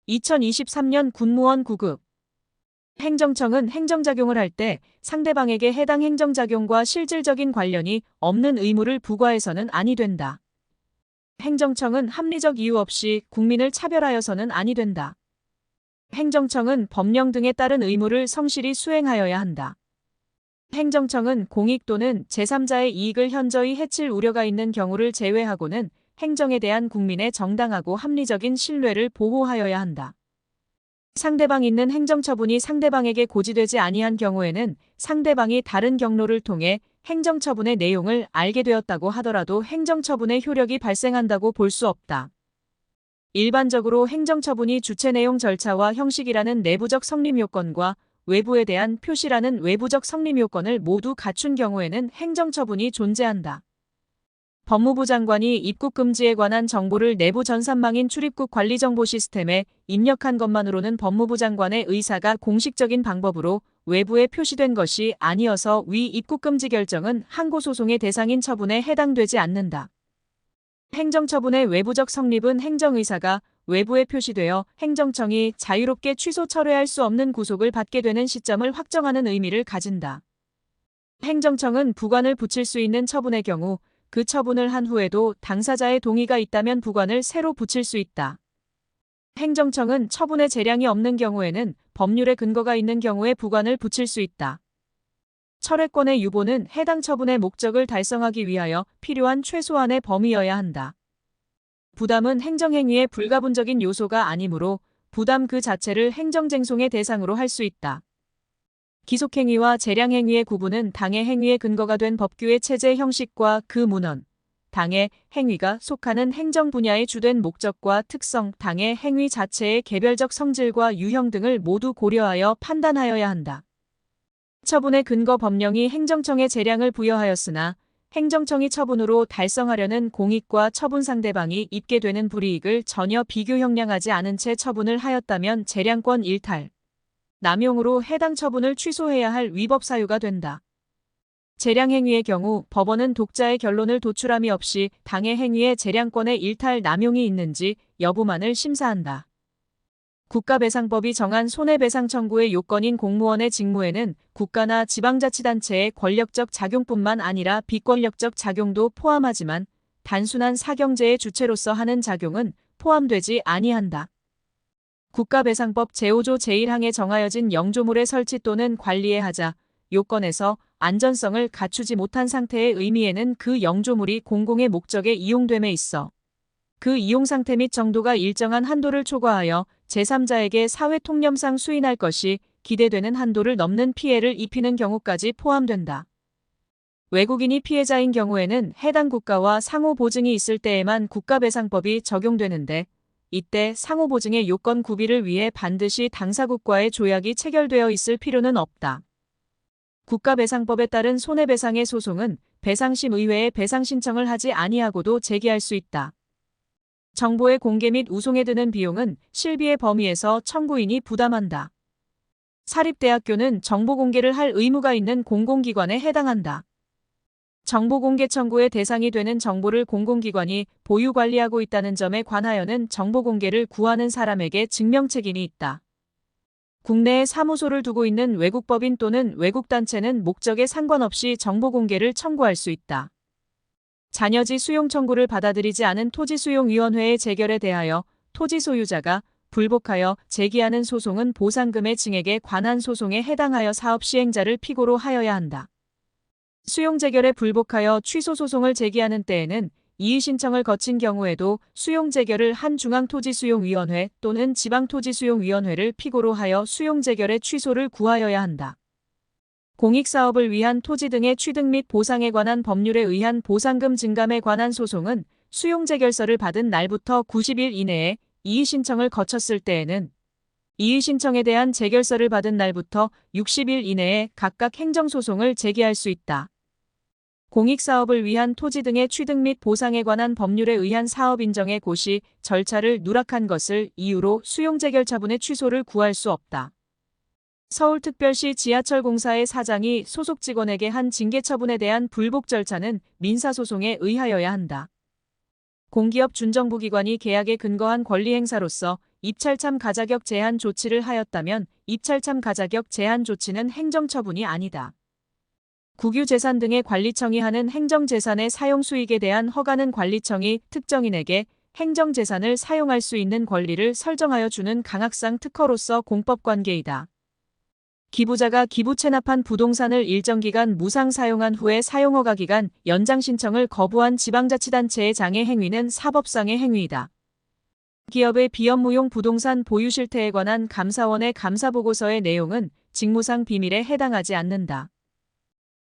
2023년 군무원 9급 행정청은 행정작용을 할 때 상대방에게 해당 행정작용과 실질적인 관련이 없는 의무를 부과해서는 아니 된다. 행정청은 합리적 이유 없이 국민을 차별하여서는 아니 된다. 행정청은 법령 등에 따른 의무를 성실히 수행하여야 한다. 행정청은 공익 또는 제3자의 이익을 현저히 해칠 우려가 있는 경우를 제외하고는 행정에 대한 국민의 정당하고 합리적인 신뢰를 보호하여야 한다. 상대방 있는 행정처분이 상대방에게 고지되지 아니한 경우에는 상대방이 다른 경로를 통해 행정처분의 내용을 알게 되었다고 하더라도 행정처분의 효력이 발생한다고 볼 수 없다. 일반적으로 행정처분이 주체 내용 절차와 형식이라는 내부적 성립 요건과 외부에 대한 표시라는 외부적 성립 요건을 모두 갖춘 경우에는 행정처분이 존재한다. 법무부 장관이 입국 금지에 관한 정보를 내부 전산망인 출입국 관리정보 시스템에 입력한 것만으로는 법무부 장관의 의사가 공식적인 방법으로 외부에 표시된 것이 아니어서 위 입국 금지 결정은 항고소송의 대상인 처분에 해당되지 않는다. 행정처분의 외부적 성립은 행정의사가 외부에 표시되어 행정청이 자유롭게 취소 철회할 수 없는 구속을 받게 되는 시점을 확정하는 의미를 가진다. 행정청은 부관을 붙일 수 있는 처분의 경우 그 처분을 한 후에도 당사자의 동의가 있다면 부관을 새로 붙일 수 있다. 행정청은 처분의 재량이 없는 경우에는 법률의 근거가 있는 경우에 부관을 붙일 수 있다. 철회권의 유보는 해당 처분의 목적을 달성하기 위하여 필요한 최소한의 범위여야 한다. 부담은 행정행위의 불가분적인 요소가 아니므로 부담 그 자체를 행정쟁송의 대상으로 할 수 있다. 기속행위와 재량행위의 구분은 당해 행위의 근거가 된 법규의 체제 형식과 그 문헌, 당해 행위가 속하는 행정 분야의 주된 목적과 특성, 당해 행위 자체의 개별적 성질과 유형 등을 모두 고려하여 판단하여야 한다. 처분의 근거 법령이 행정청에 재량을 부여하였으나 행정청이 처분으로 달성하려는 공익과 처분 상대방이 입게 되는 불이익을 전혀 비교 형량하지 않은 채 처분을 하였다면 재량권 일탈, 남용으로 해당 처분을 취소해야 할 위법 사유가 된다. 재량행위의 경우 법원은 독자의 결론을 도출함이 없이 당해 행위의 재량권의 일탈 남용이 있는지 여부만을 심사한다. 국가배상법이 정한 손해배상 청구의 요건인 공무원의 직무에는 국가나 지방자치단체의 권력적 작용뿐만 아니라 비권력적 작용도 포함하지만 단순한 사경제의 주체로서 하는 작용은 포함되지 아니한다. 국가배상법 제5조 제1항에 정하여진 영조물의 설치 또는 관리의 하자, 요건에서 안전성을 갖추지 못한 상태의 의미에는 그 영조물이 공공의 목적에 이용됨에 있어 그 이용 상태 및 정도가 일정한 한도를 초과하여 제3자에게 사회통념상 수인할 것이 기대되는 한도를 넘는 피해를 입히는 경우까지 포함된다. 외국인이 피해자인 경우에는 해당 국가와 상호 보증이 있을 때에만 국가배상법이 적용되는데 이때 상호 보증의 요건 구비를 위해 반드시 당사국과의 조약이 체결되어 있을 필요는 없다. 국가배상법에 따른 손해배상의 소송은 배상심의회에 배상 신청을 하지 아니하고도 제기할 수 있다. 정보의 공개 및 우송에 드는 비용은 실비의 범위에서 청구인이 부담한다. 사립대학교는 정보 공개를 할 의무가 있는 공공기관에 해당한다. 정보공개 청구의 대상이 되는 정보를 공공기관이 보유 관리하고 있다는 점에 관하여는 정보공개를 구하는 사람에게 증명책임이 있다. 국내에 사무소를 두고 있는 외국법인 또는 외국단체는 목적에 상관없이 정보공개를 청구할 수 있다. 잔여지 수용 청구를 받아들이지 않은 토지수용위원회의 재결에 대하여 토지 소유자가 불복하여 제기하는 소송은 보상금의 증액에 관한 소송에 해당하여 사업 시행자를 피고로 하여야 한다. 수용재결에 불복하여 취소소송을 제기하는 때에는 이의신청을 거친 경우에도 수용재결을 한 중앙토지수용위원회 또는 지방토지수용위원회를 피고로 하여 수용재결의 취소를 구하여야 한다. 공익사업을 위한 토지 등의 취득 및 보상에 관한 법률에 의한 보상금 증감에 관한 소송은 수용재결서를 받은 날부터 90일 이내에 이의신청을 거쳤을 때에는 이의신청에 대한 재결서를 받은 날부터 60일 이내에 각각 행정소송을 제기할 수 있다. 공익사업을 위한 토지 등의 취득 및 보상에 관한 법률에 의한 사업 인정의 고시, 절차를 누락한 것을 이유로 수용재결 처분의 취소를 구할 수 없다. 서울특별시 지하철공사의 사장이 소속 직원에게 한 징계 처분에 대한 불복 절차는 민사소송에 의하여야 한다. 공기업 준정부기관이 계약에 근거한 권리 행사로서 입찰참 가자격 제한 조치를 하였다면 입찰참 가자격 제한 조치는 행정처분이 아니다. 국유재산 등의 관리청이 하는 행정재산의 사용 수익에 대한 허가는 관리청이 특정인에게 행정재산을 사용할 수 있는 권리를 설정하여 주는 강학상 특허로서 공법관계이다. 기부자가 기부 체납한 부동산을 일정 기간 무상 사용한 후에 사용허가 기간 연장 신청을 거부한 지방자치단체의 장애 행위는 사법상의 행위이다. 기업의 비업무용 부동산 보유 실태에 관한 감사원의 감사보고서의 내용은 직무상 비밀에 해당하지 않는다.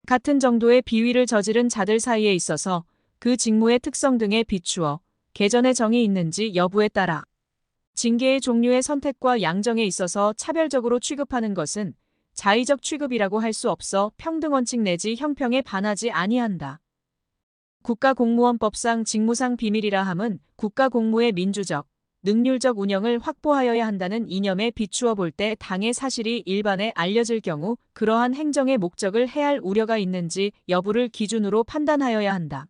같은 정도의 비위를 저지른 자들 사이에 있어서 그 직무의 특성 등에 비추어 개전의 정이 있는지 여부에 따라 징계의 종류의 선택과 양정에 있어서 차별적으로 취급하는 것은 자의적 취급이라고 할 수 없어 평등원칙 내지 형평에 반하지 아니한다. 국가공무원법상 직무상 비밀이라 함은 국가공무의 민주적, 능률적 운영을 확보하여야 한다는 이념에 비추어 볼 때 당의 사실이 일반에 알려질 경우 그러한 행정의 목적을 해할 우려가 있는지 여부를 기준으로 판단하여야 한다.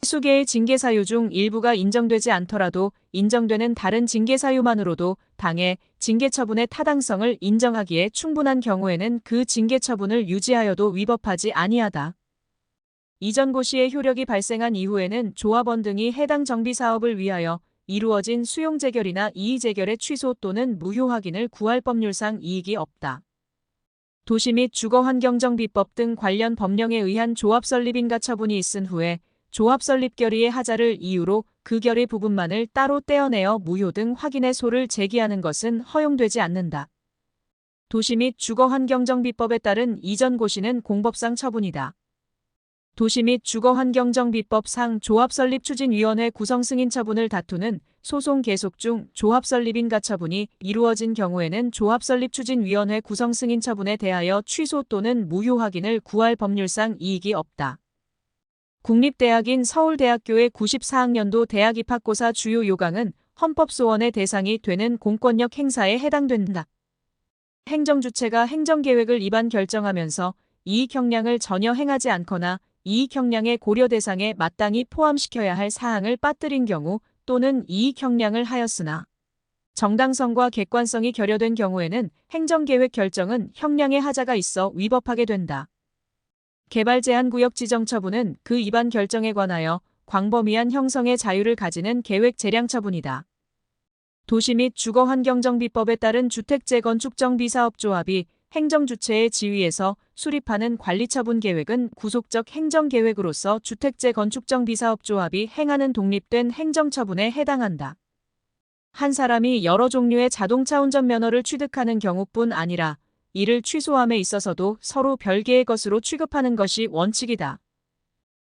수개의 징계사유 중 일부가 인정되지 않더라도 인정되는 다른 징계사유만으로도 당의 징계처분의 타당성을 인정하기에 충분한 경우에는 그 징계처분을 유지하여도 위법하지 아니하다. 이전 고시의 효력이 발생한 이후에는 조합원 등이 해당 정비사업을 위하여 이루어진 수용재결이나 이의재결의 취소 또는 무효 확인을 구할 법률상 이익이 없다. 도시 및 주거환경정비법 등 관련 법령에 의한 조합 설립 인가 처분이 있은 후에 조합 설립 결의의 하자를 이유로 그 결의 부분만을 따로 떼어내어 무효 등 확인의 소를 제기하는 것은 허용되지 않는다. 도시 및 주거환경정비법에 따른 이전 고시는 공법상 처분이다. 도시 및 주거환경정비법상 조합설립추진위원회 구성 승인 처분을 다투는 소송 계속 중 조합설립 인가 처분이 이루어진 경우에는 조합설립추진위원회 구성 승인 처분에 대하여 취소 또는 무효 확인을 구할 법률상 이익이 없다. 국립대학인 서울대학교의 94학년도 대학 입학고사 주요 요강은 헌법소원의 대상이 되는 공권력 행사에 해당된다. 행정주체가 행정계획을 위반 결정하면서 이익 형량을 전혀 행하지 않거나 이익 형량의 고려 대상에 마땅히 포함시켜야 할 사항을 빠뜨린 경우 또는 이익 형량을 하였으나 정당성과 객관성이 결여된 경우에는 행정계획 결정은 형량의 하자가 있어 위법하게 된다. 개발제한구역 지정 처분은 그 위반 결정에 관하여 광범위한 형성의 자유를 가지는 계획 재량 처분이다. 도시 및 주거환경정비법에 따른 주택재건축정비사업조합이 행정주체의 지위에서 수립하는 관리처분 계획은 구속적 행정계획으로서 주택재건축정비사업조합이 행하는 독립된 행정처분에 해당한다. 한 사람이 여러 종류의 자동차 운전면허를 취득하는 경우뿐 아니라 이를 취소함에 있어서도 서로 별개의 것으로 취급하는 것이 원칙이다.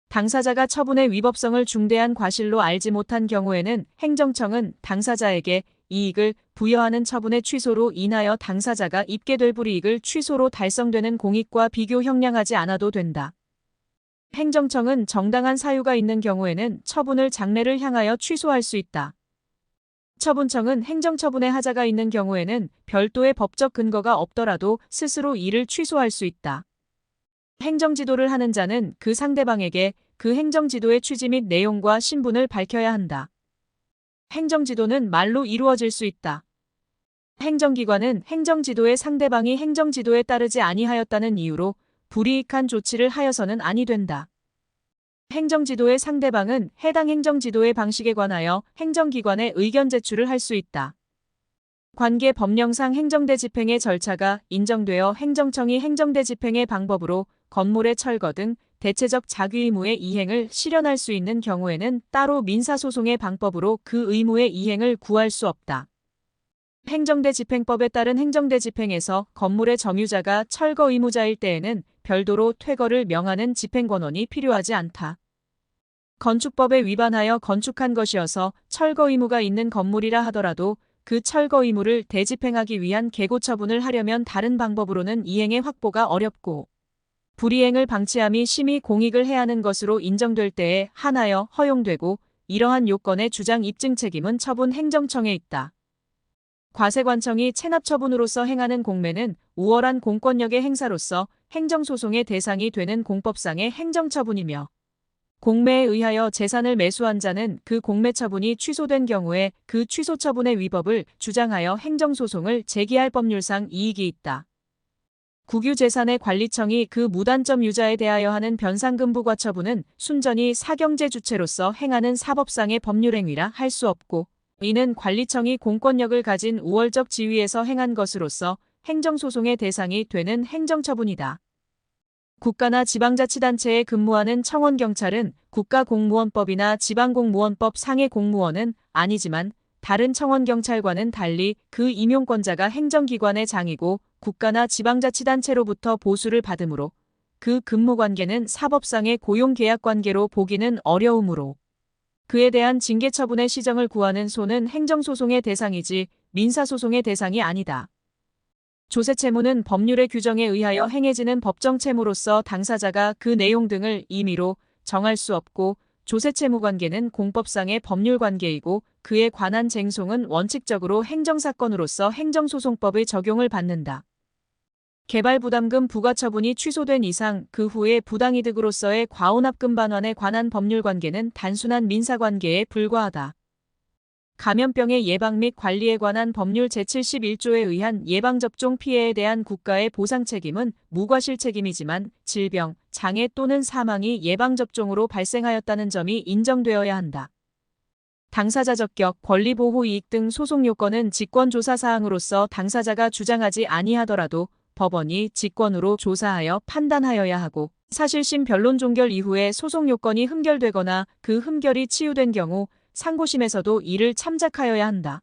당사자가 처분의 위법성을 중대한 과실로 알지 못한 경우에는 행정청은 당사자에게 이익을 부여하는 처분의 취소로 인하여 당사자가 입게 될 불이익을 취소로 달성되는 공익과 비교 형량하지 않아도 된다. 행정청은 정당한 사유가 있는 경우에는 처분을 장래를 향하여 취소할 수 있다. 처분청은 행정처분의 하자가 있는 경우에는 별도의 법적 근거가 없더라도 스스로 이를 취소할 수 있다. 행정지도를 하는 자는 그 상대방에게 그 행정지도의 취지 및 내용과 신분을 밝혀야 한다. 행정지도는 말로 이루어질 수 있다. 행정기관은 행정지도의 상대방이 행정지도에 따르지 아니하였다는 이유로 불이익한 조치를 하여서는 아니 된다. 행정지도의 상대방은 해당 행정지도의 방식에 관하여 행정기관에 의견 제출을 할 수 있다. 관계 법령상 행정대 집행의 절차가 인정되어 행정청이 행정대 집행의 방법으로 건물의 철거 등 대체적 자기 의무의 이행을 실현할 수 있는 경우에는 따로 민사소송의 방법으로 그 의무의 이행을 구할 수 없다. 행정대 집행법에 따른 행정대 집행에서 건물의 점유자가 철거 의무자일 때에는 별도로 퇴거를 명하는 집행권원이 필요하지 않다. 건축법에 위반하여 건축한 것이어서 철거 의무가 있는 건물이라 하더라도 그 철거 의무를 대집행하기 위한 개고 처분을 하려면 다른 방법으로는 이행의 확보가 어렵고 불이행을 방치함이 심히 공익을 해하는 것으로 인정될 때에 한하여 허용되고 이러한 요건의 주장 입증 책임은 처분 행정청에 있다. 과세관청이 체납처분으로서 행하는 공매는 우월한 공권력의 행사로서 행정소송의 대상이 되는 공법상의 행정처분이며 공매에 의하여 재산을 매수한 자는 그 공매 처분이 취소된 경우에 그 취소 처분의 위법을 주장하여 행정소송을 제기할 법률상 이익이 있다. 국유재산의 관리청이 그 무단점 유자에 대하여 하는 변상금 부과 처분은 순전히 사경제 주체로서 행하는 사법상의 법률행위라 할 수 없고, 이는 관리청이 공권력을 가진 우월적 지위에서 행한 것으로서 행정소송의 대상이 되는 행정처분이다. 국가나 지방자치단체에 근무하는 청원경찰은 국가공무원법이나 지방공무원법 상의 공무원은 아니지만 다른 청원경찰과는 달리 그 임용권자가 행정기관의 장이고 국가나 지방자치단체로부터 보수를 받으므로 그 근무관계는 사법상의 고용계약관계로 보기는 어려우므로 그에 대한 징계처분의 시정을 구하는 소는 행정소송의 대상이지 민사소송의 대상이 아니다. 조세채무는 법률의 규정에 의하여 행해지는 법정채무로서 당사자가 그 내용 등을 임의로 정할 수 없고 조세채무관계는 공법상의 법률관계이고 그에 관한 쟁송은 원칙적으로 행정사건으로서 행정소송법의 적용을 받는다. 개발부담금 부과처분이 취소된 이상 그 후에 부당이득으로서의 과온합금 반환에 관한 법률관계는 단순한 민사관계에 불과하다. 감염병의 예방 및 관리에 관한 법률 제71조에 의한 예방접종 피해에 대한 국가의 보상 책임은 무과실 책임이지만 질병, 장애 또는 사망이 예방접종으로 발생하였다는 점이 인정되어야 한다. 당사자 적격, 권리보호 이익 등 소송 요건은 직권조사 사항으로서 당사자가 주장하지 아니하더라도 법원이 직권으로 조사하여 판단하여야 하고 사실심 변론 종결 이후에 소송 요건이 흠결되거나 그 흠결이 치유된 경우 상고심에서도 이를 참작하여야 한다.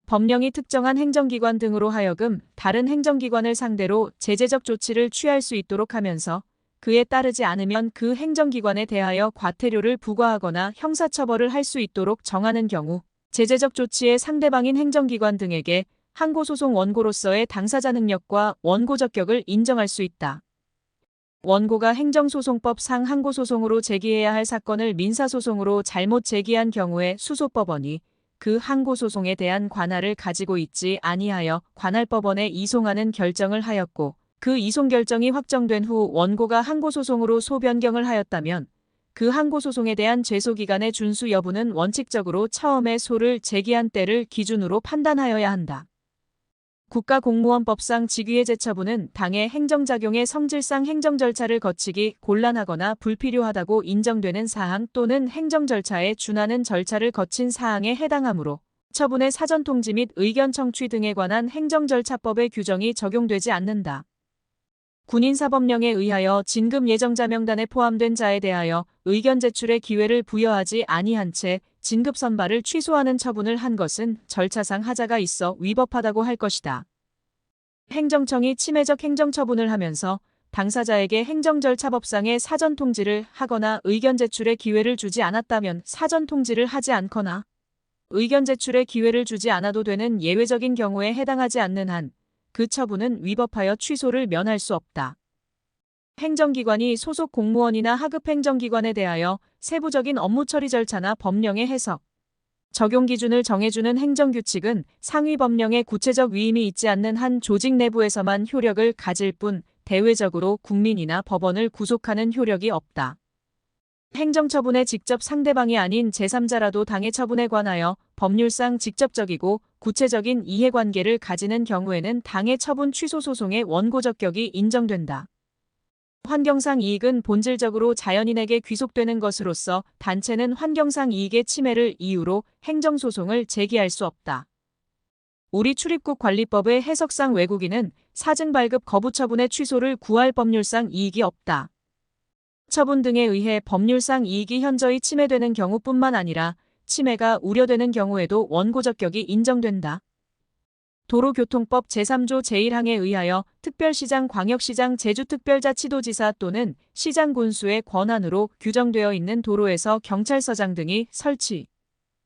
법령이 특정한 행정기관 등으로 하여금 다른 행정기관을 상대로 제재적 조치를 취할 수 있도록 하면서 그에 따르지 않으면 그 행정기관에 대하여 과태료를 부과하거나 형사처벌을 할 수 있도록 정하는 경우 제재적 조치의 상대방인 행정기관 등에게 항고소송 원고로서의 당사자 능력과 원고 적격을 인정할 수 있다. 원고가 행정소송법상 항고소송으로 제기해야 할 사건을 민사소송으로 잘못 제기한 경우에 수소법원이 그 항고소송에 대한 관할을 가지고 있지 아니하여 관할법원에 이송하는 결정을 하였고 그 이송 결정이 확정된 후 원고가 항고소송으로 소변경을 하였다면 그 항고소송에 대한 죄소기간의 준수 여부는 원칙적으로 처음에 소를 제기한 때를 기준으로 판단하여야 한다. 국가공무원법상 직위의 재처분은 당의 행정작용의 성질상 행정절차를 거치기 곤란하거나 불필요하다고 인정되는 사항 또는 행정절차에 준하는 절차를 거친 사항에 해당하므로 처분의 사전통지 및 의견 청취 등에 관한 행정절차법의 규정이 적용되지 않는다. 군인사법령에 의하여 진급 예정자 명단에 포함된 자에 대하여 의견 제출의 기회를 부여하지 아니한 채 진급 선발을 취소하는 처분을 한 것은 절차상 하자가 있어 위법하다고 할 것이다. 행정청이 침해적 행정처분을 하면서 당사자에게 행정절차법상의 사전통지를 하거나 의견 제출의 기회를 주지 않았다면 사전통지를 하지 않거나 의견 제출의 기회를 주지 않아도 되는 예외적인 경우에 해당하지 않는 한 그 처분은 위법하여 취소를 면할 수 없다. 행정기관이 소속 공무원이나 하급행정기관에 대하여 세부적인 업무 처리 절차나 법령의 해석, 적용 기준을 정해주는 행정규칙은 상위 법령의 구체적 위임이 있지 않는 한 조직 내부에서만 효력을 가질 뿐 대외적으로 국민이나 법원을 구속하는 효력이 없다. 행정처분의 직접 상대방이 아닌 제3자라도 당의 처분에 관하여 법률상 직접적이고 구체적인 이해관계를 가지는 경우에는 당의 처분 취소 소송의 원고 적격이 인정된다. 환경상 이익은 본질적으로 자연인에게 귀속되는 것으로서 단체는 환경상 이익의 침해를 이유로 행정소송을 제기할 수 없다. 우리 출입국 관리법의 해석상 외국인은 사증 발급 거부 처분의 취소를 구할 법률상 이익이 없다. 처분 등에 의해 법률상 이익이 현저히 침해되는 경우뿐만 아니라 침해가 우려되는 경우에도 원고 적격이 인정된다. 도로교통법 제3조 제1항에 의하여 특별시장, 광역시장, 제주특별자치도지사 또는 시장 군수의 권한으로 규정되어 있는 도로에서 경찰서장 등이 설치,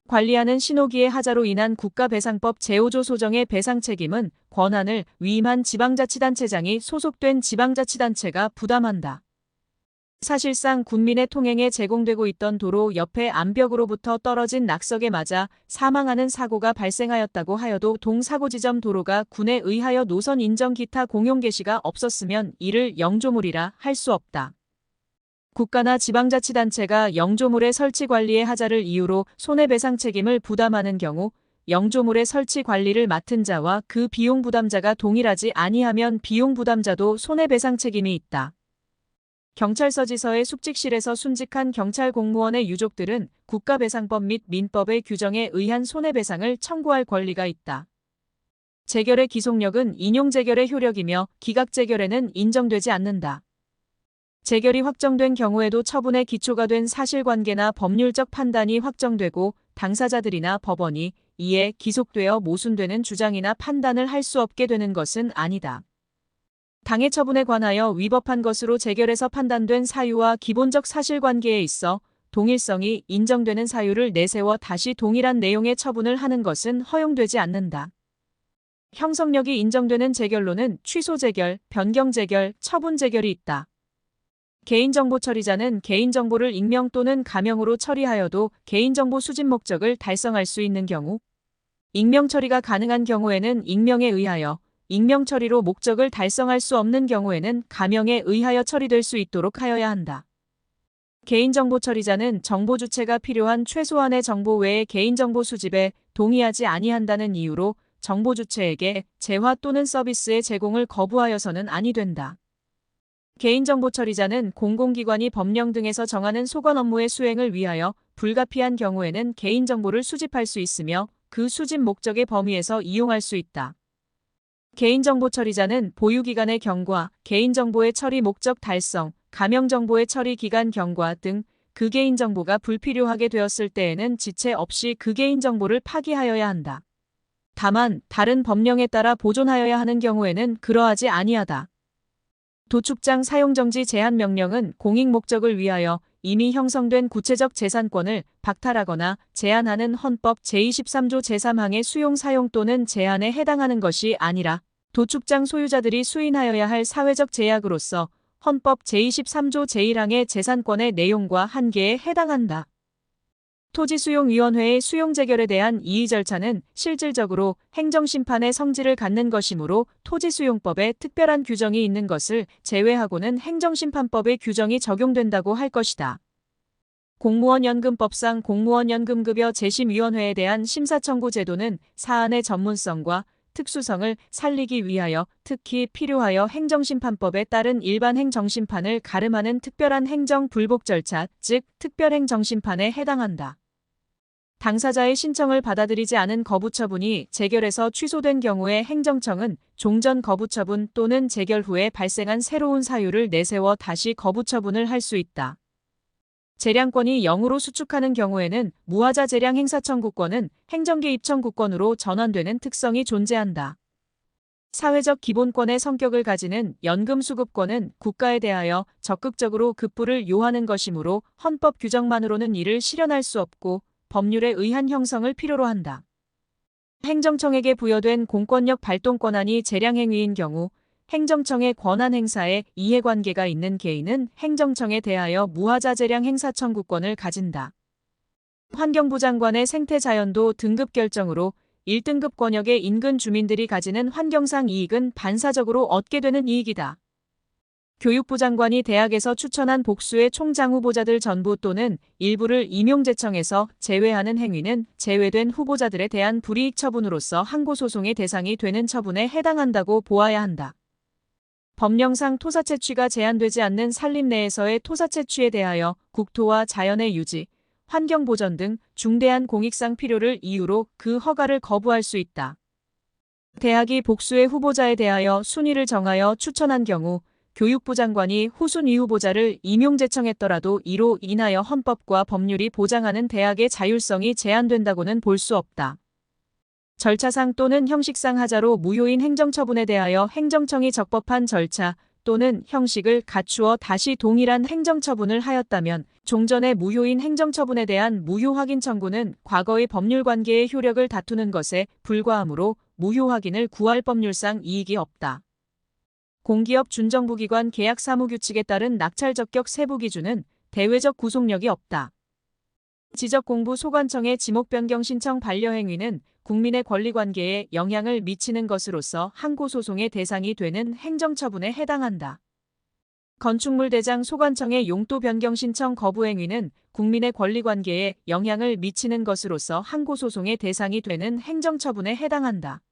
관리하는 신호기의 하자로 인한 국가배상법 제5조 소정의 배상 책임은 권한을 위임한 지방자치단체장이 소속된 지방자치단체가 부담한다. 사실상 군민의 통행에 제공되고 있던 도로 옆에 암벽으로부터 떨어진 낙석에 맞아 사망하는 사고가 발생하였다고 하여도 동사고 지점 도로가 군에 의하여 노선 인정 기타 공용 게시가 없었으면 이를 영조물이라 할 수 없다. 국가나 지방자치단체가 영조물의 설치 관리의 하자를 이유로 손해배상 책임을 부담하는 경우 영조물의 설치 관리를 맡은 자와 그 비용 부담자가 동일하지 아니하면 비용 부담자도 손해배상 책임이 있다. 경찰서 지서의 숙직실에서 순직한 경찰 공무원의 유족들은 국가배상법 및 민법의 규정에 의한 손해배상을 청구할 권리가 있다. 재결의 기속력은 인용재결의 효력이며 기각재결에는 인정되지 않는다. 재결이 확정된 경우에도 처분의 기초가 된 사실관계나 법률적 판단이 확정되고 당사자들이나 법원이 이에 기속되어 모순되는 주장이나 판단을 할 수 없게 되는 것은 아니다. 당해 처분에 관하여 위법한 것으로 재결에서 판단된 사유와 기본적 사실관계에 있어 동일성이 인정되는 사유를 내세워 다시 동일한 내용의 처분을 하는 것은 허용되지 않는다. 형성력이 인정되는 재결로는 취소재결, 변경재결, 처분재결이 있다. 개인정보 처리자는 개인정보를 익명 또는 가명으로 처리하여도 개인정보 수집 목적을 달성할 수 있는 경우, 익명 처리가 가능한 경우에는 익명에 의하여, 익명 처리로 목적을 달성할 수 없는 경우에는 가명에 의하여 처리될 수 있도록 하여야 한다. 개인정보 처리자는 정보 주체가 필요한 최소한의 정보 외의 개인정보 수집에 동의하지 아니한다는 이유로 정보 주체에게 재화 또는 서비스의 제공을 거부하여서는 아니 된다. 개인정보 처리자는 공공기관이 법령 등에서 정하는 소관 업무의 수행을 위하여 불가피한 경우에는 개인정보를 수집할 수 있으며 그 수집 목적의 범위에서 이용할 수 있다. 개인정보 처리자는 보유기관의 경과, 개인정보의 처리 목적 달성, 가명정보의 처리 기간 경과 등 그 개인정보가 불필요하게 되었을 때에는 지체 없이 그 개인정보를 파기하여야 한다. 다만 다른 법령에 따라 보존하여야 하는 경우에는 그러하지 아니하다. 도축장 사용정지 제한 명령은 공익 목적을 위하여 이미 형성된 구체적 재산권을 박탈하거나 제한하는 헌법 제23조 제3항의 수용 사용 또는 제한에 해당하는 것이 아니라 도축장 소유자들이 수인하여야 할 사회적 제약으로서 헌법 제23조 제1항의 재산권의 내용과 한계에 해당한다. 토지수용위원회의 수용재결에 대한 이의 절차는 실질적으로 행정심판의 성질을 갖는 것이므로 토지수용법에 특별한 규정이 있는 것을 제외하고는 행정심판법의 규정이 적용된다고 할 것이다. 공무원연금법상 공무원연금급여 재심위원회에 대한 심사청구 제도는 사안의 전문성과 특수성을 살리기 위하여 특히 필요하여 행정심판법에 따른 일반 행정심판을 가름하는 특별한 행정불복 절차, 즉 특별행정심판에 해당한다. 당사자의 신청을 받아들이지 않은 거부처분이 재결에서 취소된 경우에 행정청은 종전 거부처분 또는 재결 후에 발생한 새로운 사유를 내세워 다시 거부처분을 할 수 있다. 재량권이 0으로 수축하는 경우에는 무하자 재량 행사 청구권은 행정개입 청구권으로 전환되는 특성이 존재한다. 사회적 기본권의 성격을 가지는 연금수급권은 국가에 대하여 적극적으로 급부를 요하는 것이므로 헌법 규정만으로는 이를 실현할 수 없고 법률에 의한 형성을 필요로 한다. 행정청에게 부여된 공권력 발동 권한이 재량행위인 경우 행정청의 권한 행사에 이해관계가 있는 개인은 행정청에 대하여 무하자 재량 행사 청구권을 가진다. 환경부 장관의 생태자연도 등급 결정으로 1등급 권역의 인근 주민들이 가지는 환경상 이익은 반사적으로 얻게 되는 이익이다. 교육부 장관이 대학에서 추천한 복수의 총장 후보자들 전부 또는 일부를 임용제청에서 제외하는 행위는 제외된 후보자들에 대한 불이익 처분으로서 항고소송의 대상이 되는 처분에 해당한다고 보아야 한다. 법령상 토사채취가 제한되지 않는 산림 내에서의 토사채취에 대하여 국토와 자연의 유지, 환경보전 등 중대한 공익상 필요를 이유로 그 허가를 거부할 수 있다. 대학이 복수의 후보자에 대하여 순위를 정하여 추천한 경우 교육부 장관이 후순위 후보자를 임용제청했더라도 이로 인하여 헌법과 법률이 보장하는 대학의 자율성이 제한된다고는 볼 수 없다. 절차상 또는 형식상 하자로 무효인 행정처분에 대하여 행정청이 적법한 절차 또는 형식을 갖추어 다시 동일한 행정처분을 하였다면 종전의 무효인 행정처분에 대한 무효 확인 청구는 과거의 법률관계의 효력을 다투는 것에 불과하므로 무효 확인을 구할 법률상 이익이 없다. 공기업 준정부기관 계약 사무규칙에 따른 낙찰 적격 세부 기준은 대외적 구속력이 없다. 지적공부 소관청의 지목 변경 신청 반려행위는 국민의 권리관계에 영향을 미치는 것으로서 항고소송의 대상이 되는 행정처분에 해당한다. 건축물 대장 소관청의 용도 변경 신청 거부 행위는 국민의 권리관계에 영향을 미치는 것으로서 항고소송의 대상이 되는 행정처분에 해당한다.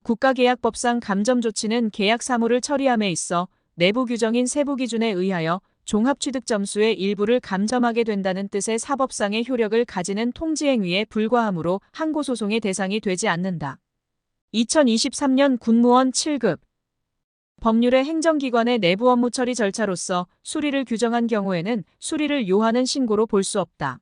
국가계약법상 감점조치는 계약 사무를 처리함에 있어 내부 규정인 세부 기준에 의하여 종합취득점수의 일부를 감점하게 된다는 뜻의 사법상의 효력을 가지는 통지행위에 불과하므로 항고소송의 대상이 되지 않는다. 2023년 군무원 7급 법률의 행정기관의 내부 업무 처리 절차로서 수리를 규정한 경우에는 수리를 요하는 신고로 볼 수 없다.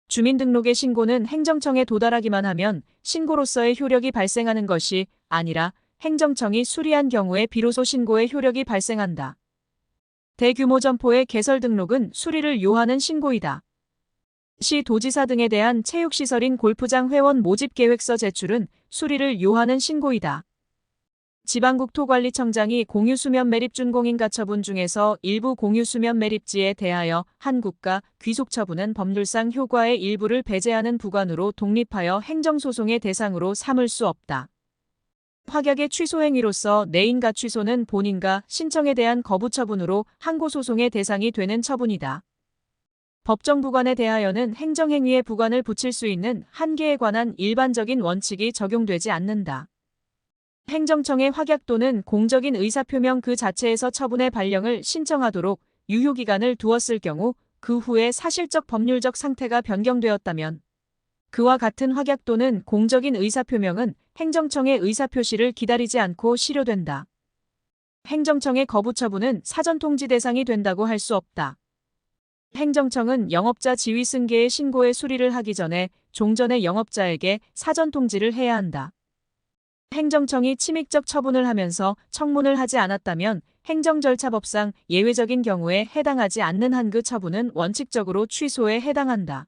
주민등록의 신고는 행정청에 도달하기만 하면 신고로서의 효력이 발생하는 것이 아니라 행정청이 수리한 경우에 비로소 신고의 효력이 발생한다. 대규모 점포의 개설 등록은 수리를 요하는 신고이다. 시 도지사 등에 대한 체육시설인 골프장 회원 모집계획서 제출은 수리를 요하는 신고이다. 지방국토관리청장이 공유수면 매립준공인 가처분 중에서 일부 공유수면 매립지에 대하여 한 국가 귀속처분은 법률상 효과의 일부를 배제하는 부관으로 독립하여 행정소송의 대상으로 삼을 수 없다. 확약의 취소행위로서 내인가 취소는 본인가 신청에 대한 거부처분으로 항고소송의 대상이 되는 처분이다. 법정부관에 대하여는 행정행위에 부관을 붙일 수 있는 한계에 관한 일반적인 원칙이 적용되지 않는다. 행정청의 확약 또는 공적인 의사표명 그 자체에서 처분의 발령을 신청하도록 유효기간을 두었을 경우 그 후에 사실적 법률적 상태가 변경되었다면 그와 같은 확약 또는 공적인 의사표명은 행정청의 의사표시를 기다리지 않고 실효된다. 행정청의 거부처분은 사전통지 대상이 된다고 할 수 없다. 행정청은 영업자 지위승계의 신고의 수리를 하기 전에 종전의 영업자에게 사전통지를 해야 한다. 행정청이 침익적 처분을 하면서 청문을 하지 않았다면 행정절차법상 예외적인 경우에 해당하지 않는 한 그 처분은 원칙적으로 취소에 해당한다.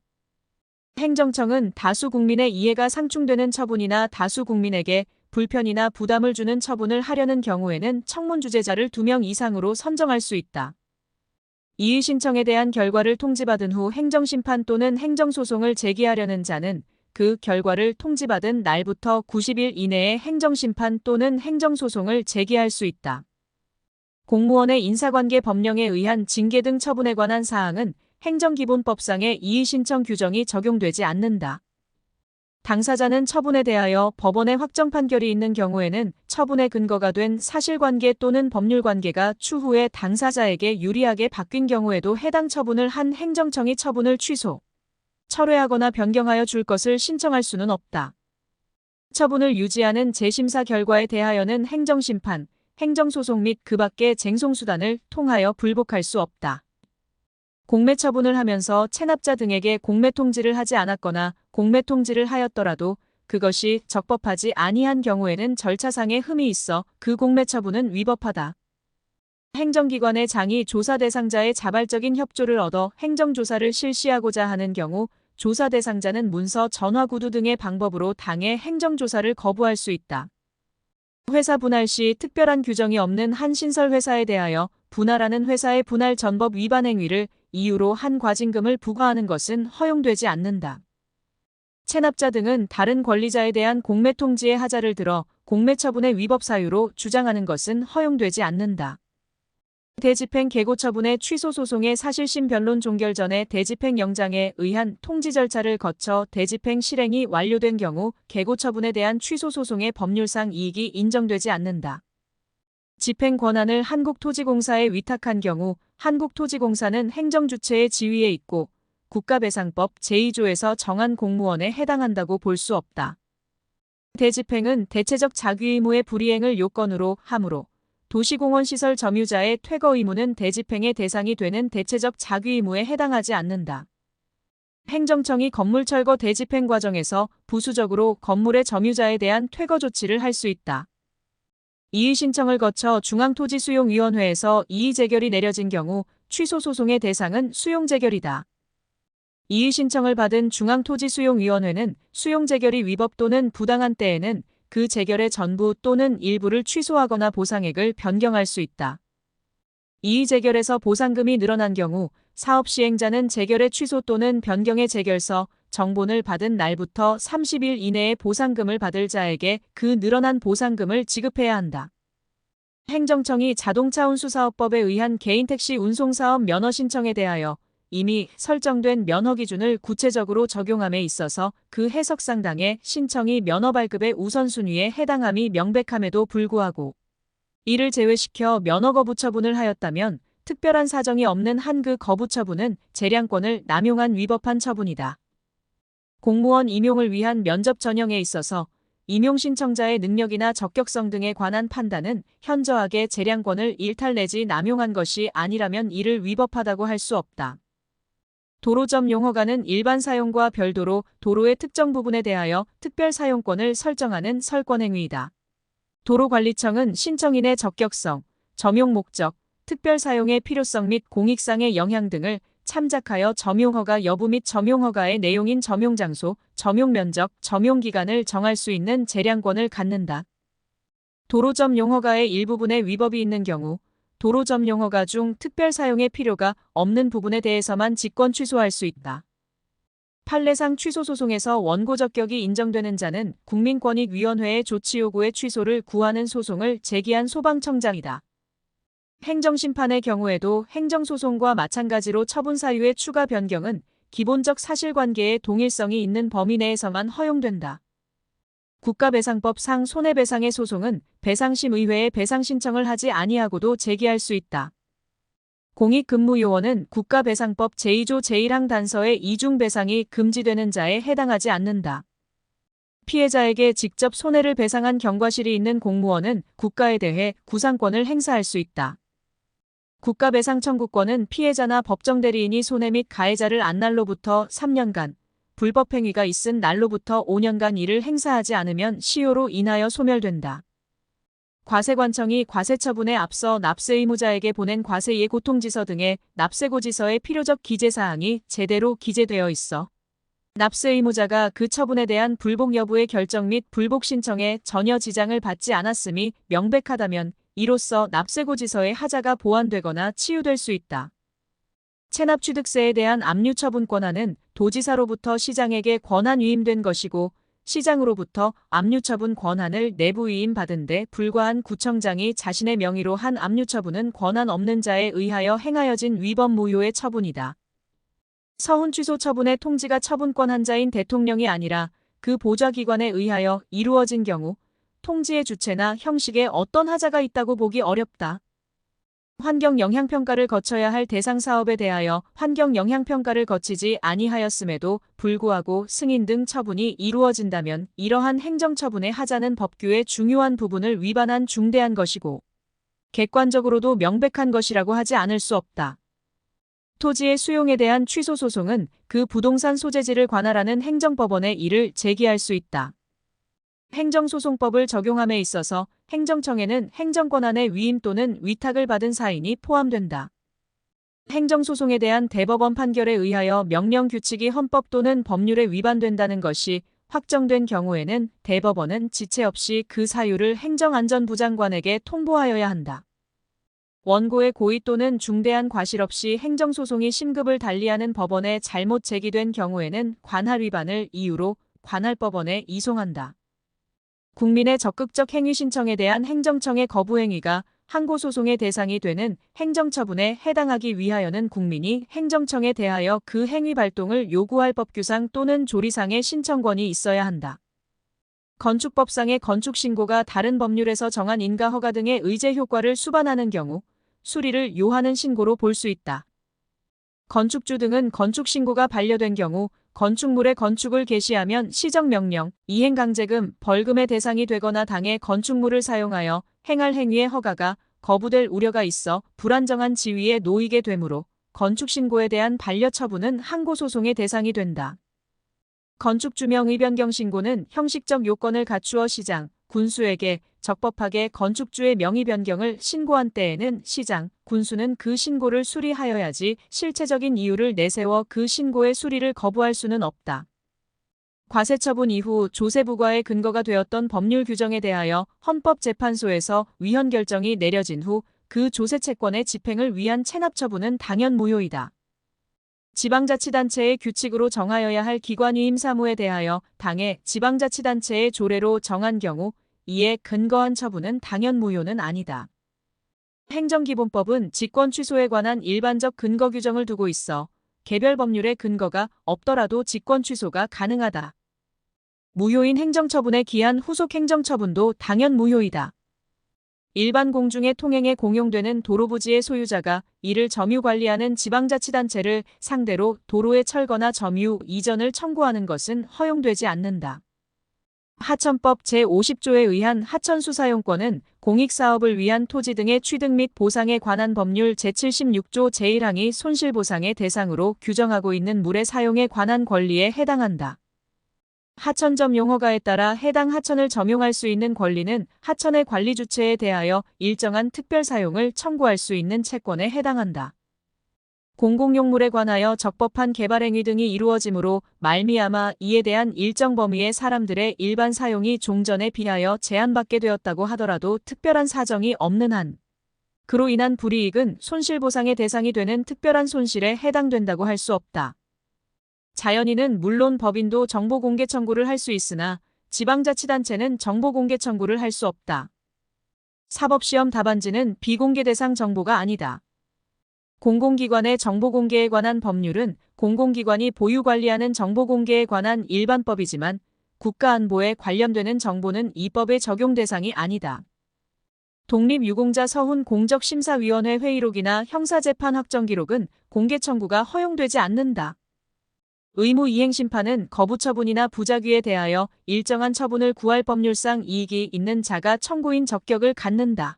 행정청은 다수 국민의 이해가 상충되는 처분이나 다수 국민에게 불편이나 부담을 주는 처분을 하려는 경우에는 청문 주재자를 2명 이상으로 선정할 수 있다. 이의 신청에 대한 결과를 통지받은 후 행정심판 또는 행정소송을 제기하려는 자는 그 결과를 통지받은 날부터 90일 이내에 행정심판 또는 행정소송을 제기할 수 있다. 공무원의 인사관계 법령에 의한 징계 등 처분에 관한 사항은 행정기본법상의 이의신청 규정이 적용되지 않는다. 당사자는 처분에 대하여 법원의 확정 판결이 있는 경우에는 처분의 근거가 된 사실관계 또는 법률관계가 추후에 당사자에게 유리하게 바뀐 경우에도 해당 처분을 한 행정청이 처분을 취소, 철회하거나 변경하여 줄 것을 신청할 수는 없다. 처분을 유지하는 재심사 결과에 대하여는 행정심판, 행정소송 및 그 밖의 쟁송수단을 통하여 불복할 수 없다. 공매처분을 하면서 체납자 등에게 공매통지를 하지 않았거나 공매통지를 하였더라도 그것이 적법하지 아니한 경우에는 절차상의 흠이 있어 그 공매처분은 위법하다. 행정기관의 장이 조사 대상자의 자발적인 협조를 얻어 행정조사를 실시하고자 하는 경우 조사 대상자는 문서, 전화, 구두 등의 방법으로 당의 행정조사를 거부할 수 있다. 회사 분할 시 특별한 규정이 없는 한 신설회사에 대하여 분할하는 회사의 분할 전법 위반 행위를 이유로 한 과징금을 부과하는 것은 허용되지 않는다. 체납자 등은 다른 권리자에 대한 공매통지의 하자를 들어 공매처분의 위법 사유로 주장하는 것은 허용되지 않는다. 대집행 계고처분의 취소 소송의 사실심 변론 종결 전에 대집행 영장에 의한 통지 절차를 거쳐 대집행 실행이 완료된 경우 계고처분에 대한 취소 소송의 법률상 이익이 인정되지 않는다. 집행 권한을 한국토지공사에 위탁한 경우 한국토지공사는 행정주체의 지위에 있고 국가배상법 제2조에서 정한 공무원에 해당한다고 볼 수 없다. 대집행은 대체적 자기 의무의 불이행을 요건으로 하므로 도시공원시설 점유자의 퇴거 의무는 대집행의 대상이 되는 대체적 자기 의무에 해당하지 않는다. 행정청이 건물 철거 대집행 과정에서 부수적으로 건물의 점유자에 대한 퇴거 조치를 할 수 있다. 이의 신청을 거쳐 중앙토지수용위원회에서 이의 재결이 내려진 경우 취소 소송의 대상은 수용 재결이다. 이의 신청을 받은 중앙토지수용위원회는 수용 재결이 위법 또는 부당한 때에는 그 재결의 전부 또는 일부를 취소하거나 보상액을 변경할 수 있다. 이의 재결에서 보상금이 늘어난 경우 사업 시행자는 재결의 취소 또는 변경의 재결서, 정본을 받은 날부터 30일 이내에 보상금을 받을 자에게 그 늘어난 보상금을 지급해야 한다. 행정청이 자동차 운수사업법에 의한 개인택시 운송사업 면허 신청에 대하여 이미 설정된 면허 기준을 구체적으로 적용함에 있어서 그 해석상당의 신청이 면허 발급의 우선순위에 해당함이 명백함에도 불구하고 이를 제외시켜 면허 거부 처분을 하였다면 특별한 사정이 없는 한 그 거부 처분은 재량권을 남용한 위법한 처분이다. 공무원 임용을 위한 면접 전형에 있어서 임용 신청자의 능력이나 적격성 등에 관한 판단은 현저하게 재량권을 일탈 내지 남용한 것이 아니라면 이를 위법하다고 할 수 없다. 도로점 용허가는 일반 사용과 별도로 도로의 특정 부분에 대하여 특별 사용권을 설정하는 설권 행위이다. 도로관리청은 신청인의 적격성, 점용 목적, 특별 사용의 필요성 및 공익상의 영향 등을 참작하여 점용허가 여부 및 점용허가의 내용인 점용장소, 점용면적, 점용기간을 정할 수 있는 재량권을 갖는다. 도로점 용허가의 일부분에 위법이 있는 경우 도로점 용허가 중 특별 사용의 필요가 없는 부분에 대해서만 직권 취소할 수 있다. 판례상 취소 소송에서 원고 적격이 인정되는 자는 국민권익위원회의 조치 요구의 취소를 구하는 소송을 제기한 소방청장이다. 행정심판의 경우에도 행정소송과 마찬가지로 처분 사유의 추가 변경은 기본적 사실관계의 동일성이 있는 범위 내에서만 허용된다. 국가배상법상 손해배상의 소송은 배상심의회에 배상 신청을 하지 아니하고도 제기할 수 있다. 공익근무요원은 국가배상법 제2조 제1항 단서의 이중배상이 금지되는 자에 해당하지 않는다. 피해자에게 직접 손해를 배상한 경과실이 있는 공무원은 국가에 대해 구상권을 행사할 수 있다. 국가배상 청구권은 피해자나 법정대리인이 손해 및 가해자를 안 날로부터 3년간, 불법행위가 있은 날로부터 5년간 이를 행사하지 않으면 시효로 인하여 소멸된다. 과세관청이 과세처분에 앞서 납세의무자에게 보낸 과세의 고통지서 등의 납세고지서의 필요적 기재사항이 제대로 기재되어 있어 납세의무자가 그 처분에 대한 불복 여부의 결정 및 불복 신청에 전혀 지장을 받지 않았음이 명백하다면 이로써 납세고지서의 하자가 보완되거나 치유될 수 있다. 체납취득세에 대한 압류처분 권한은 도지사로부터 시장에게 권한 위임된 것이고 시장으로부터 압류처분 권한을 내부 위임받은 데 불과한 구청장이 자신의 명의로 한 압류처분은 권한 없는 자에 의하여 행하여진 위법 무효의 처분이다. 서훈 취소 처분의 통지가 처분권 한자인 대통령이 아니라 그 보좌기관에 의하여 이루어진 경우 통지의 주체나 형식에 어떤 하자가 있다고 보기 어렵다. 환경영향평가를 거쳐야 할 대상 사업에 대하여 환경영향평가를 거치지 아니하였음에도 불구하고 승인 등 처분이 이루어진다면 이러한 행정처분의 하자는 법규의 중요한 부분을 위반한 중대한 것이고 객관적으로도 명백한 것이라고 하지 않을 수 없다. 토지의 수용에 대한 취소 소송은 그 부동산 소재지를 관할하는 행정법원에 이를 제기할 수 있다. 행정소송법을 적용함에 있어서 행정청에는 행정권한의 위임 또는 위탁을 받은 사인이 포함된다. 행정소송에 대한 대법원 판결에 의하여 명령 규칙이 헌법 또는 법률에 위반된다는 것이 확정된 경우에는 대법원은 지체 없이 그 사유를 행정안전부 장관에게 통보하여야 한다. 원고의 고의 또는 중대한 과실 없이 행정소송이 심급을 달리하는 법원에 잘못 제기된 경우에는 관할 위반을 이유로 관할법원에 이송한다. 국민의 적극적 행위 신청에 대한 행정청의 거부 행위가 항고소송의 대상이 되는 행정처분에 해당하기 위하여는 국민이 행정청에 대하여 그 행위 발동을 요구할 법규상 또는 조리상의 신청권이 있어야 한다. 건축법상의 건축신고가 다른 법률에서 정한 인가허가 등의 의제 효과를 수반하는 경우 수리를 요하는 신고로 볼 수 있다. 건축주 등은 건축신고가 반려된 경우 건축물의 건축을 개시하면 시정명령, 이행강제금, 벌금의 대상이 되거나 당해 건축물을 사용하여 행할 행위의 허가가 거부될 우려가 있어 불안정한 지위에 놓이게 되므로 건축신고에 대한 반려처분은 항고소송의 대상이 된다. 건축주명의 변경신고는 형식적 요건을 갖추어 시장, 군수에게 적법하게 건축주의 명의 변경을 신고한 때에는 시장, 군수는 그 신고를 수리하여야지 실체적인 이유를 내세워 그 신고의 수리를 거부할 수는 없다. 과세처분 이후 조세부과의 근거가 되었던 법률 규정에 대하여 헌법재판소에서 위헌 결정이 내려진 후 그 조세채권의 집행을 위한 체납처분은 당연 무효이다. 지방자치단체의 규칙으로 정하여야 할 기관위임 사무에 대하여 당의 지방자치단체의 조례로 정한 경우 이에 근거한 처분은 당연 무효는 아니다. 행정기본법은 직권 취소에 관한 일반적 근거 규정을 두고 있어 개별 법률의 근거가 없더라도 직권 취소가 가능하다. 무효인 행정처분에 기한 후속 행정처분도 당연 무효이다. 일반 공중의 통행에 공용되는 도로부지의 소유자가 이를 점유관리하는 지방자치단체를 상대로 도로의 철거나 점유, 이전을 청구하는 것은 허용되지 않는다. 하천법 제50조에 의한 하천수사용권은 공익사업을 위한 토지 등의 취득 및 보상에 관한 법률 제76조 제1항이 손실보상의 대상으로 규정하고 있는 물의 사용에 관한 권리에 해당한다. 하천점 용허가에 따라 해당 하천을 점용할 수 있는 권리는 하천의 관리 주체에 대하여 일정한 특별 사용을 청구할 수 있는 채권에 해당한다. 공공용물에 관하여 적법한 개발행위 등이 이루어지므로 말미암아 이에 대한 일정 범위의 사람들의 일반 사용이 종전에 비하여 제한받게 되었다고 하더라도 특별한 사정이 없는 한 그로 인한 불이익은 손실보상의 대상이 되는 특별한 손실에 해당된다고 할 수 없다. 자연인은 물론 법인도 정보공개 청구를 할 수 있으나 지방자치단체는 정보공개 청구를 할 수 없다. 사법시험 답안지는 비공개 대상 정보가 아니다. 공공기관의 정보공개에 관한 법률은 공공기관이 보유관리하는 정보공개에 관한 일반법이지만 국가안보에 관련되는 정보는 이 법의 적용 대상이 아니다. 독립유공자 서훈 공적심사위원회 회의록이나 형사재판 확정기록은 공개 청구가 허용되지 않는다. 의무이행심판은 거부처분이나 부작위에 대하여 일정한 처분을 구할 법률상 이익이 있는 자가 청구인 적격을 갖는다.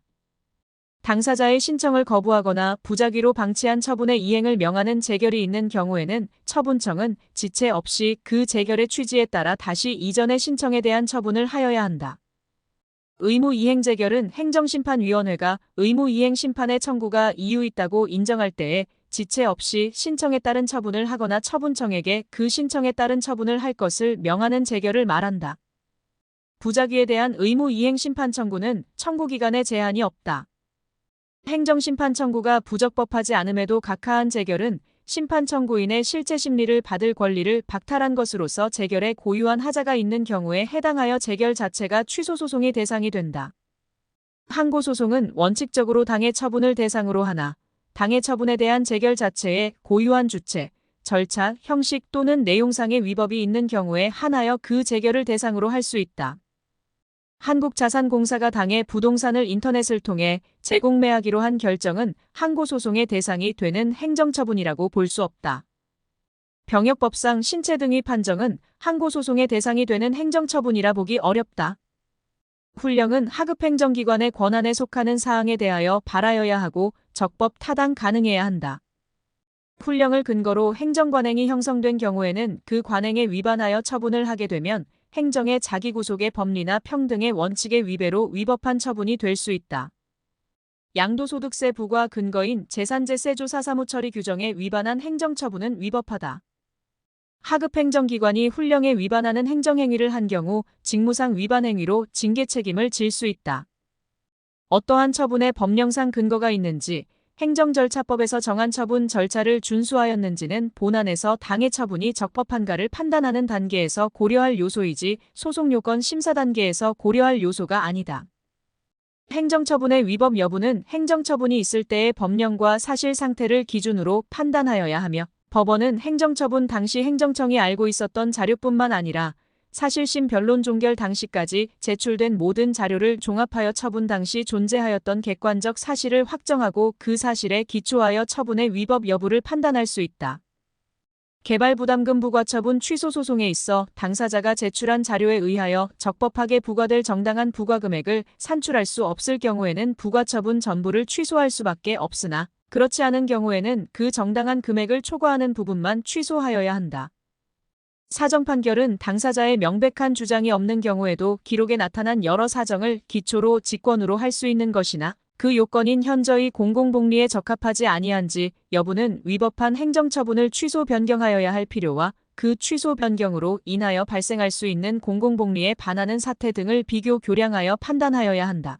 당사자의 신청을 거부하거나 부작위로 방치한 처분의 이행을 명하는 재결이 있는 경우에는 처분청은 지체 없이 그 재결의 취지에 따라 다시 이전의 신청에 대한 처분을 하여야 한다. 의무이행재결은 행정심판위원회가 의무이행심판의 청구가 이유 있다고 인정할 때에 지체 없이 신청에 따른 처분을 하거나 처분청에게 그 신청에 따른 처분을 할 것을 명하는 재결을 말한다. 부작위에 대한 의무이행심판 청구는 청구기간에 제한이 없다. 행정심판 청구가 부적법하지 않음에도 각하한 재결은 심판 청구인의 실체 심리를 받을 권리를 박탈한 것으로서 재결에 고유한 하자가 있는 경우에 해당하여 재결 자체가 취소소송의 대상이 된다. 항고소송은 원칙적으로 당해 처분을 대상으로 하나 당해 처분에 대한 재결 자체에 고유한 주체, 절차, 형식 또는 내용상의 위법이 있는 경우에 한하여 그 재결을 대상으로 할 수 있다. 한국자산공사가 당해 부동산을 인터넷을 통해 재공매하기로 한 결정은 항고소송의 대상이 되는 행정처분이라고 볼 수 없다. 병역법상 신체 등의 판정은 항고소송의 대상이 되는 행정처분이라 보기 어렵다. 훈령은 하급행정기관의 권한에 속하는 사항에 대하여 발하여야 하고 적법 타당 가능해야 한다. 훈령을 근거로 행정관행이 형성된 경우에는 그 관행에 위반하여 처분을 하게 되면 행정의 자기구속의 법리나 평등의 원칙의 위배로 위법한 처분이 될 수 있다. 양도소득세 부과 근거인 재산제세조 사사무처리 규정에 위반한 행정처분은 위법하다. 하급행정기관이 훈령에 위반하는 행정행위를 한 경우 직무상 위반 행위로 징계 책임을 질 수 있다. 어떠한 처분에 법령상 근거가 있는지 행정절차법에서 정한 처분 절차를 준수하였는지는 본안에서 당해 처분이 적법한가를 판단하는 단계에서 고려할 요소이지 소송요건 심사 단계에서 고려할 요소가 아니다. 행정처분의 위법 여부는 행정처분이 있을 때의 법령과 사실 상태를 기준으로 판단하여야 하며 법원은 행정처분 당시 행정청이 알고 있었던 자료뿐만 아니라 사실심 변론 종결 당시까지 제출된 모든 자료를 종합하여 처분 당시 존재하였던 객관적 사실을 확정하고 그 사실에 기초하여 처분의 위법 여부를 판단할 수 있다. 개발부담금 부과처분 취소 소송에 있어 당사자가 제출한 자료에 의하여 적법하게 부과될 정당한 부과금액을 산출할 수 없을 경우에는 부과처분 전부를 취소할 수밖에 없으나 그렇지 않은 경우에는 그 정당한 금액을 초과하는 부분만 취소하여야 한다. 사정 판결은 당사자의 명백한 주장이 없는 경우에도 기록에 나타난 여러 사정을 기초로 직권으로 할 수 있는 것이나 그 요건인 현저히 공공복리에 적합하지 아니한지 여부는 위법한 행정처분을 취소 변경하여야 할 필요와 그 취소 변경으로 인하여 발생할 수 있는 공공복리에 반하는 사태 등을 비교 교량하여 판단하여야 한다.